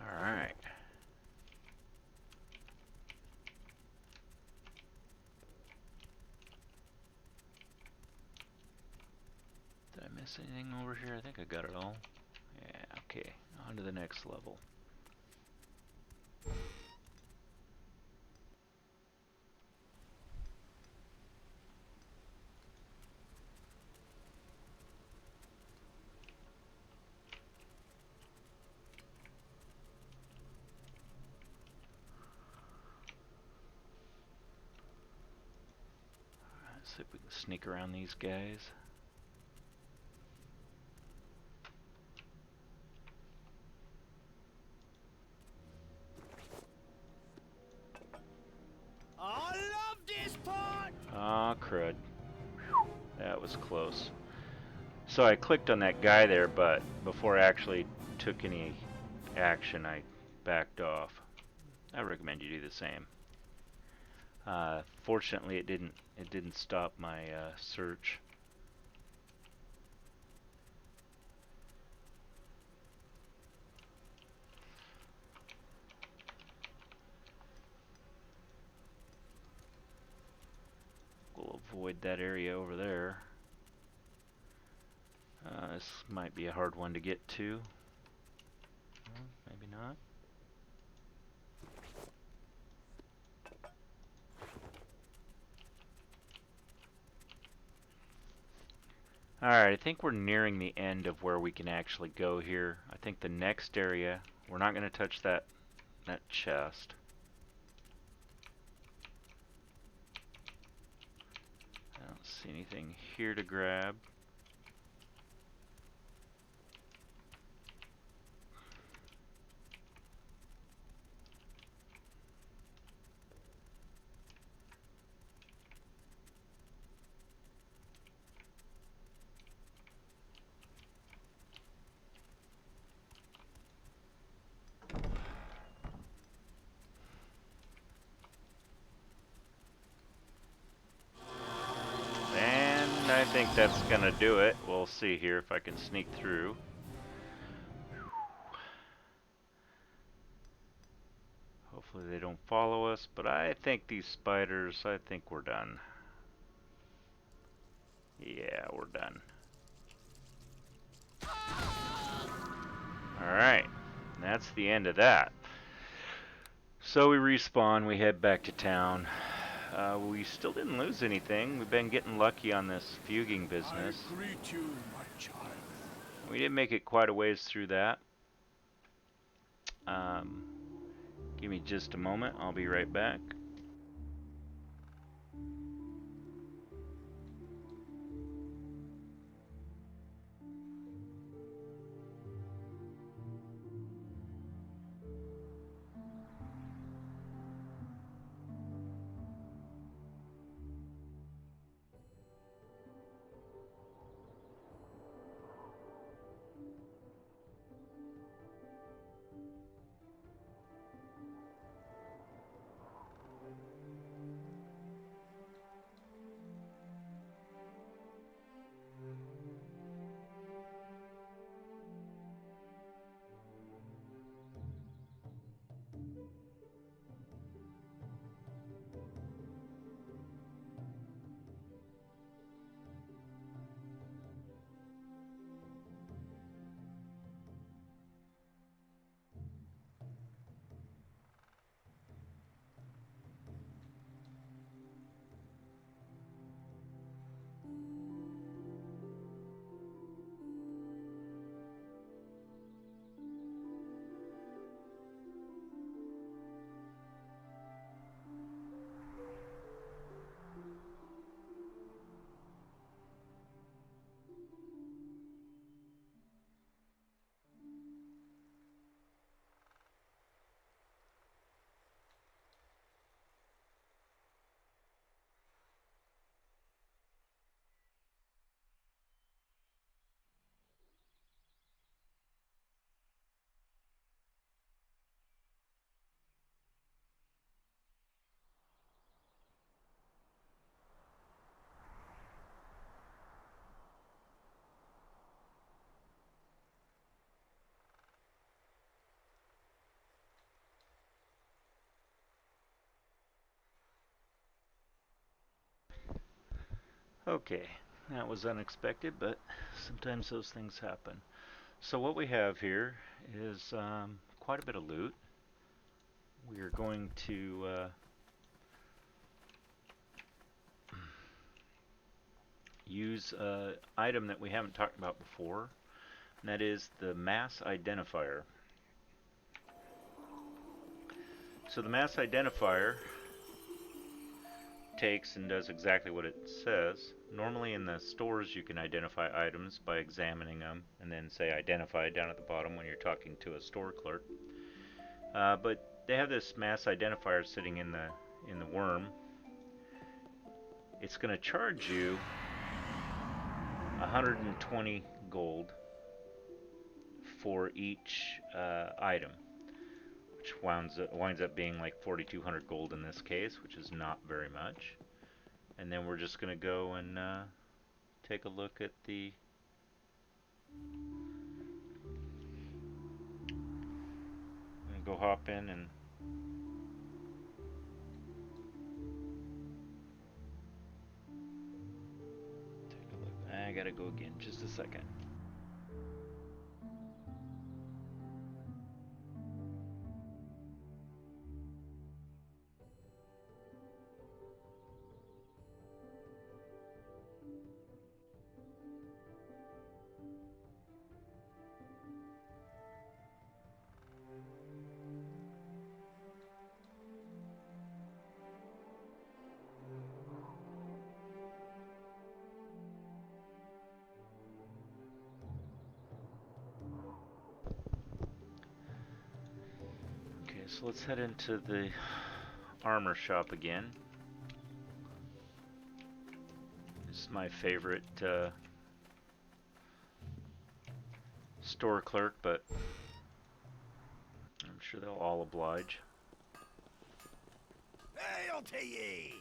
alright. Did I miss anything over here? I think I got it all. Yeah, okay. On to the next level. Let's see if we can sneak around these guys. I love this part! Ah, crud. That was close. So I clicked on that guy there, but before I actually took any action, I backed off. I recommend you do the same. Fortunately, it didn't stop my search. We'll avoid that area over there. This might be a hard one to get to. Well, maybe not. Alright, I think we're nearing the end of where we can actually go here. I think the next area, we're not going to touch that chest. I don't see anything here to grab. And I think that's gonna do it. We'll see here if I can sneak through. Hopefully they don't follow us, but I think these spiders, I think we're done. Yeah, we're done. Alright, that's the end of that. So we respawn, we head back to town. We still didn't lose anything. We've been getting lucky on this fuging business. I greet you, my child. We did make it quite a ways through that. Give me just a moment, I'll be right back. Okay, that was unexpected, but sometimes those things happen. So what we have here is quite a bit of loot. We are going to use an item that we haven't talked about before, and that is the mass identifier. So the mass identifier takes and does exactly what it says. Normally in the stores you can identify items by examining them and then say identify down at the bottom when you're talking to a store clerk. But they have this mass identifier sitting in the worm. It's going to charge you 120 gold for each item, which winds up being like 4,200 gold in this case, which is not very much. And then we're just going to go and take a look at the go hop in and take a look. I gotta go again, just a second. Okay, so let's head into the armor shop again. This is my favorite store clerk, but I'm sure they'll all oblige. Hail to ye!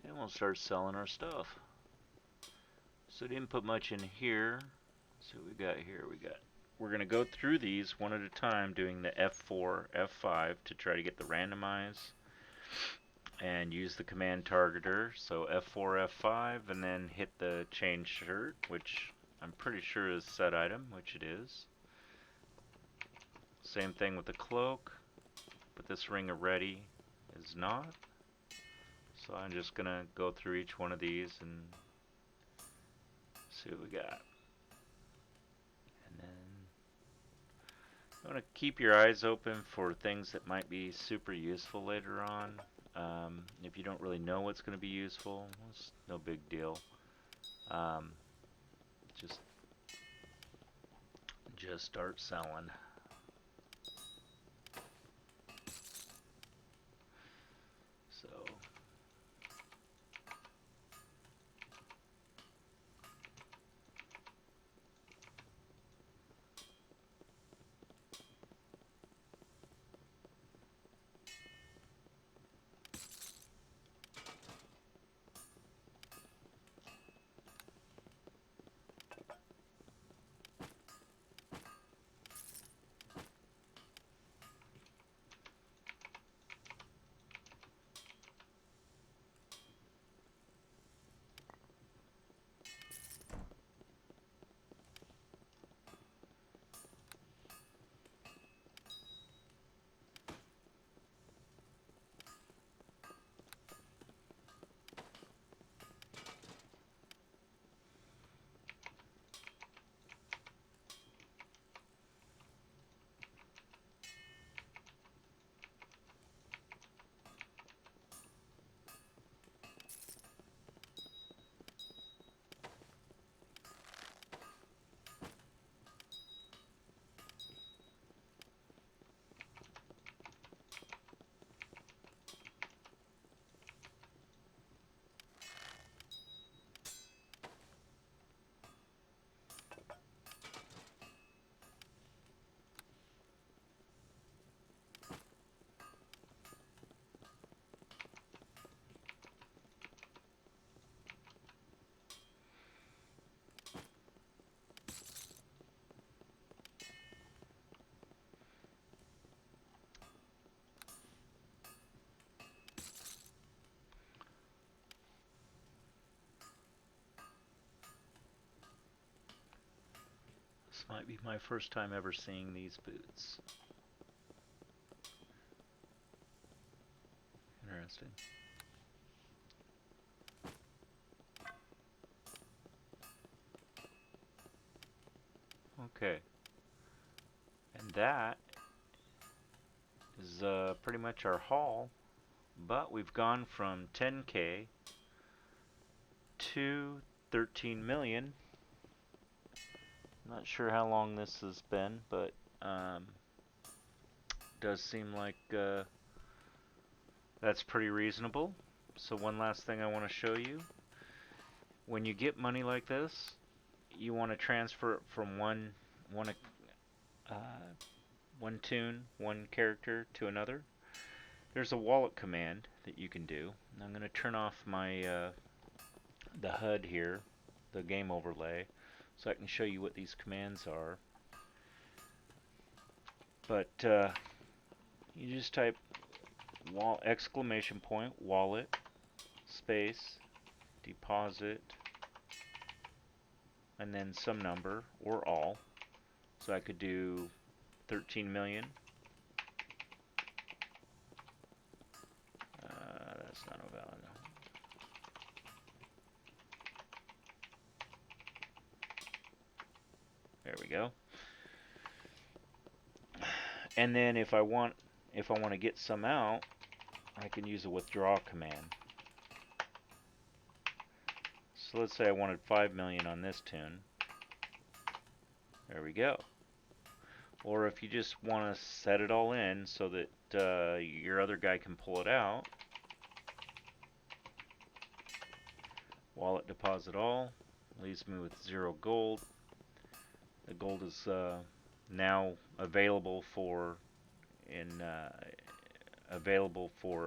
And we'll start selling our stuff. So didn't put much in here. So we got here, we're going to go through these one at a time, doing the F4, F5 to try to get the randomize and use the command targeter. So F4, F5, and then hit the change shirt, which I'm pretty sure is set item, which it is. Same thing with the cloak, but this ring of ready is not. So I'm just going to go through each one of these and see what we got. And then you want to keep your eyes open for things that might be super useful later on. If you don't really know what's going to be useful, it's no big deal. Just start selling. So This might be my first time ever seeing these boots. Interesting. Okay. And that is pretty much our haul. But we've gone from 10K to 13 million. Not sure how long this has been, but does seem like that's pretty reasonable. So one last thing I want to show you. When you get money like this, you want to transfer it from uh, one tune, one character to another. There's a wallet command that you can do. I'm going to turn off my the HUD here, the game overlay, so I can show you what these commands are. But you just type exclamation point wallet space deposit and then some number or all. So I could do 13 million. That's not a valid. There we go. And then if I want to get some out, I can use a withdraw command. So let's say I wanted 5 million on this tune. There we go. Or if you just want to set it all in so that your other guy can pull it out, wallet deposit all, leaves me with 0 gold. The gold is now available for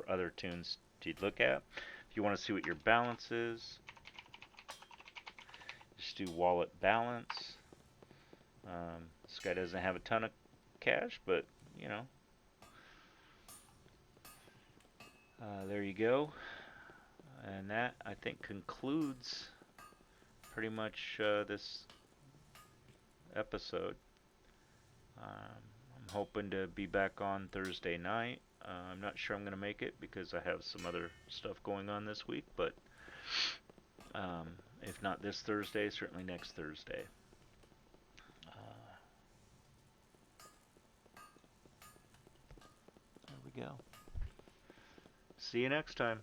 other tunes to look at. If you want to see what your balance is, just do wallet balance. This guy doesn't have a ton of cash, but you know, there you go. And that, I think, concludes pretty much this episode. I'm hoping to be back on Thursday night. I'm not sure I'm going to make it because I have some other stuff going on this week, but if not this Thursday, certainly next Thursday. There we go. See you next time.